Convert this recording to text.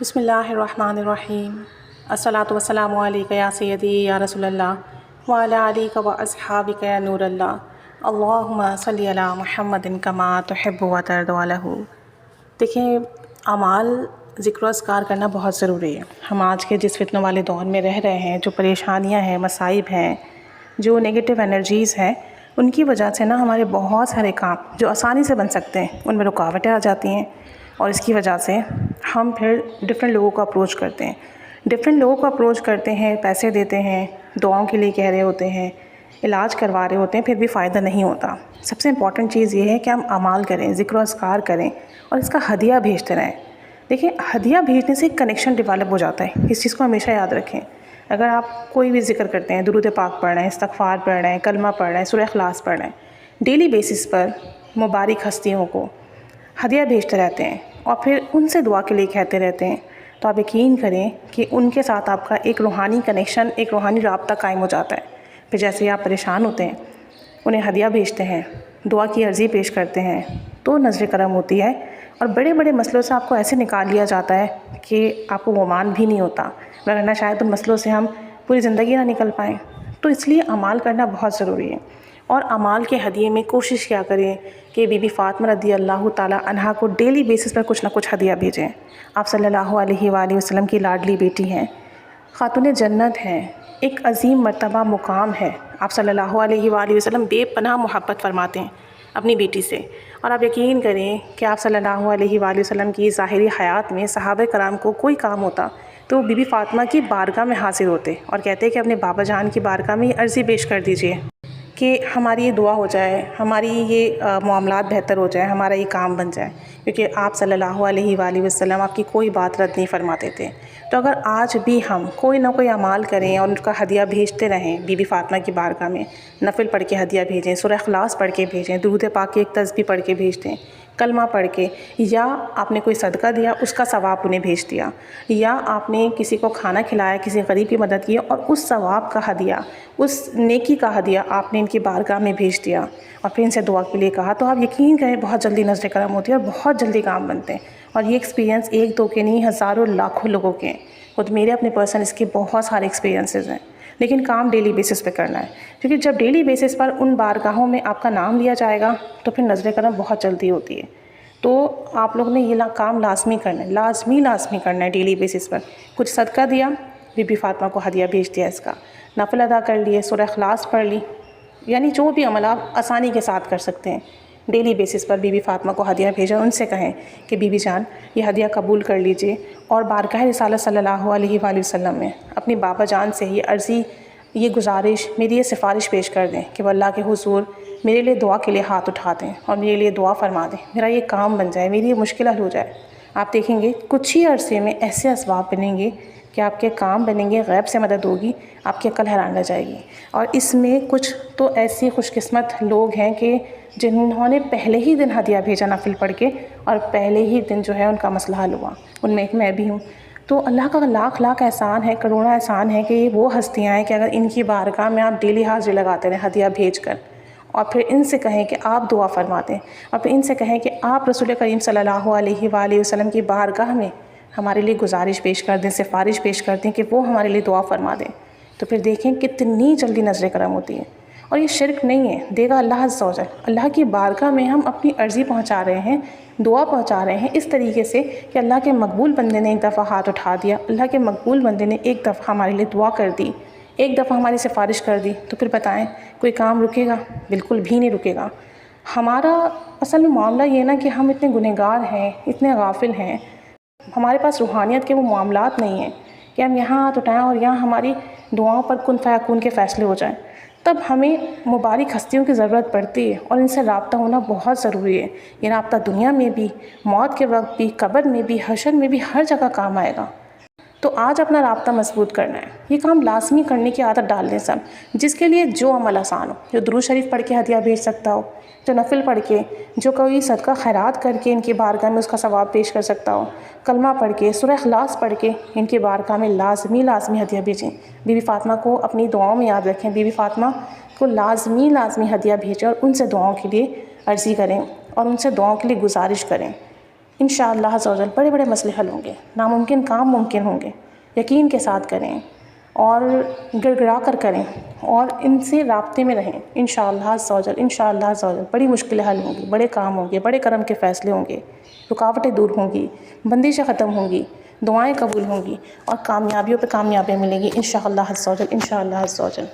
बिस्मिल्लाहिर्रहमानिर्रहीम। अस्सलातु वस्सलामु अलैका या सय्यदी या रसूलल्लाह व अला आलिका व अस्हाबिका या नूरल्लाह अल्लाहुम्मा सल्लि अला मुहम्मदिन कमा तुहिब्बु व तर्दा लहू। देखिए, अमाल ज़िक्र व अस्कार करना बहुत ज़रूरी है। हम आज के जिस फितनों वाले दौर में रह रहे हैं, जो परेशानियाँ हैं, मसाइब हैं, जो नेगेटिव एनर्जीज़ हैं, उनकी वजह से ना हमारे बहुत सारे काम जो आसानी से बन सकते हैं उनमें रुकावटें आ जाती हैं। और इसकी वजह से हम फिर डिफरेंट लोगों को अप्रोच करते हैं, पैसे देते हैं, दुआओं के लिए कह रहे होते हैं, इलाज करवा रहे होते हैं, फिर भी फ़ायदा नहीं होता। सबसे इम्पॉर्टेंट चीज़ ये है कि हम अमाल करें, ज़िक्र व अस्कार करें और इसका हदिया भेजते रहें। देखिए, हदिया भेजने से एक कनेक्शन डेवलप हो जाता है। इस चीज़ को हमेशा याद रखें। अगर आप कोई भी ज़िक्र करते हैं, दुरूद पाक पढ़ रहे हैं, इस्तग़फ़ार पढ़ रहे हैं, कलमा पढ़ रहे हैं, सूरह इख़लास पढ़ रहे हैं, डेली बेसिस पर मुबारक हस्तियों को हदिया भेजते रहते हैं और फिर उनसे दुआ के लिए कहते रहते हैं, तो आप यकीन करें कि उनके साथ आपका एक रूहानी कनेक्शन, एक रूहानी राब्ता कायम हो जाता है। फिर जैसे ही आप परेशान होते हैं, उन्हें हदिया भेजते हैं, दुआ की अर्ज़ी पेश करते हैं, तो नज़र करम होती है और बड़े बड़े मसलों से आपको ऐसे निकाल लिया जाता है कि आपको गुमान भी नहीं होता, वरना शायद उन मसलों से हम पूरी ज़िंदगी ना निकल पाएँ। तो इसलिए अमाल करना बहुत ज़रूरी है। और अमाल के हदिये में कोशिश क्या करें कि बीबी फ़ातिमा रज़ी अल्लाह ताला अन्हा को डेली बेसिस पर कुछ ना कुछ हदिया भेजें। आप सल्लल्लाहु अलैहि वसल्लम की लाडली बेटी हैं, खातून जन्नत हैं, एक अज़ीम मर्तबा मुकाम है। आप सल्लल्लाहु अलैहि वसल्लम बेपनाह मोहब्बत फरमाते हैं अपनी बेटी से। और आप यकीन करें कि आप सल्लल्लाहु अलैहि वसल्लम की ज़ाहिरी हयात में सहाबा कराम को कोई काम होता तो वो बीबी फ़ातिमा की बारगाह में हाज़िर होते और कहते कि अपने बाबा जान की बारगाह में अर्ज़ी पेश कर दीजिए कि हमारी ये दुआ हो जाए, हमारी ये मामलात बेहतर हो जाए, हमारा ये काम बन जाए, क्योंकि आप सल्लल्लाहु अलैहि वसल्लम आपकी कोई बात रद्द नहीं फरमाते थे। तो अगर आज भी हम कोई ना कोई अमाल करें और उनका हदिया भेजते रहें, बीबी फ़ातिमा की बारगाह में नफिल पढ़ के हदिया भेजें, सूरह इख़लास पढ़ के भेजें, दुरूद पाक की एक तस्बीह पढ़ के भेज दें, कलमा पढ़ के, या आपने कोई सदका दिया उसका सवाब उन्हें भेज दिया, या आपने किसी को खाना खिलाया, किसी गरीब की मदद की और उस सवाब का हदिया, उस नेकी का हदिया आपने इनकी बारगाह में भेज दिया और फिर इनसे दुआ के लिए कहा, तो आप यकीन करें बहुत जल्दी नज़र करम होती है और बहुत जल्दी काम बनते हैं। और ये एक्सपीरियंस एक दो के नहीं, हज़ारों लाखों लोगों के हैं। खुद मेरे अपने पर्सन इसके बहुत सारे एक्सपीरियंसेस हैं। लेकिन काम डेली बेसिस पे करना है, क्योंकि जब डेली बेसिस पर उन बारगाहों में आपका नाम लिया जाएगा तो फिर नज़र करम बहुत जल्दी होती है। तो आप लोग ने ये काम लाजमी करना है, लाजमी करना है डेली बेसिस पर। कुछ सदका दिया, बीबी फ़ातिमा को हदिया भेज दिया, इसका नफल अदा कर लिए, सूरह इख़लास पढ़ ली, यानी जो भी अमल आप आसानी के साथ कर सकते हैं डेली बेसिस पर बीबी फ़ातिमा को हदिया भेजा। उनसे कहें कि बीबी जान ये हदिया कबूल कर लीजिए और बारगाह रिसालत सल्लल्लाहु अलैहि वसल्लम में अपनी बाबा जान से ये अर्ज़ी, ये गुजारिश, मेरी ये सिफारिश पेश कर दें कि वो अल्लाह के हुज़ूर मेरे लिए दुआ के लिए हाथ उठा दें और मेरे लिए दुआ फरमा दें, मेरा ये काम बन जाए, मेरी ये मुश्किल हल हो जाए। आप देखेंगे कुछ ही अरसे में ऐसे असबाब बनेंगे कि आपके काम बनेंगे, गैब से मदद होगी, आपकी अक्ल हैरान रह जाएगी। और इसमें कुछ तो ऐसे खुशकिस्मत लोग हैं कि जिन्होंने पहले ही दिन हदिया भेजा नफिल पढ़ के और पहले ही दिन जो है उनका मसला हल हुआ। उनमें एक मैं भी हूँ। तो अल्लाह का लाख लाख एहसान है, करोड़ों एहसान है कि ये वो हस्तियाँ हैं कि अगर इनकी बारगाह में आप डेली हाज़िरी लगाते रहें हदिया भेज कर, और फिर इनसे कहें कि आप दुआ फरमा दें, और फिर इनसे कहें कि आप रसूल करीम सल्लल्लाहु अलैहि वसल्लम की बारगाह में हमारे लिए गुजारिश पेश कर दें, सिफारिश पेश कर दें कि वो हमारे लिए दुआ फरमा दें, तो फिर देखें कितनी जल्दी नज़र करम होती है। और ये शिरक नहीं है, देगा अल्लाह अज़्ज़ा वजल। अल्लाह की बारगाह में हम अपनी अर्ज़ी पहुँचा रहे हैं, दुआ पहुँचा रहे हैं इस तरीके से कि अल्लाह के मकबूल बंदे ने एक दफ़ा हाथ उठा दिया, अल्लाह के मकबूल बंदे ने एक दफ़ा हमारे लिए दुआ कर दी, एक दफ़ा हमारी सिफारिश कर दी, तो फिर बताएं कोई काम रुकेगा? बिल्कुल भी नहीं रुकेगा। हमारा असल में मामला ये ना कि हम इतने गुनहगार हैं, इतने गाफिल हैं, हमारे पास रूहानियत के वो मामलात नहीं हैं कि हम यहाँ हाथ उठाएँ और यहाँ हमारी दुआओं पर कुन फ़यकून के फ़ैसले हो जाएँ। तब हमें मुबारक हस्तियों की ज़रूरत पड़ती है और इनसे राब्ता होना बहुत ज़रूरी है। ये राब्ता दुनिया में भी, मौत के वक्त भी, कब्र में भी, हशर में भी, हर जगह काम आएगा। तो आज अपना राब्ता मजबूत करना है, ये काम लाजमी करने की आदत डाल दें सब। जिसके लिए जो अमल आसान हो, जो दुरूद शरीफ पढ़ के हदिया भेज सकता हो, जो नफिल पढ़ के, जो कोई सदका खैरात करके इनकी बारगाह में उसका सवाब पेश कर सकता हो, कलमा पढ़ के, सूरह इख़लास पढ़ के इनकी बारगाह में लाजमी हदिया भेजें। बीबी फ़ातिमा को अपनी दुआओं में याद रखें, बीबी फ़ातिमा को लाजमी हदिया भेजें और उनसे दुआओं के लिए अर्ज़ी करें और उनसे दुआओं के लिए गुजारिश करें। इंशाअल्लाह अज़्ज़ा वजल बड़े बड़े मसले हल होंगे, नामुमकिन काम मुमकिन होंगे। यकीन के साथ करें और गिड़गिड़ा कर करें और इनसे राब्ते में रहें। इंशाअल्लाह अज़्ज़ा वजल, इंशाअल्लाह अज़्ज़ा वजल बड़ी मुश्किलें हल होंगी, बड़े काम होंगे, बड़े करम के फ़ैसले होंगे, रुकावटें दूर होंगी, बंदिशें ख़त्म होंगी, दुआएं कबूल होंगी और कामयाबियों पे कामयाबियाँ मिलेंगी इंशाअल्लाह अज़्ज़ा वजल, इंशाअल्लाह अज़्ज़ा वजल।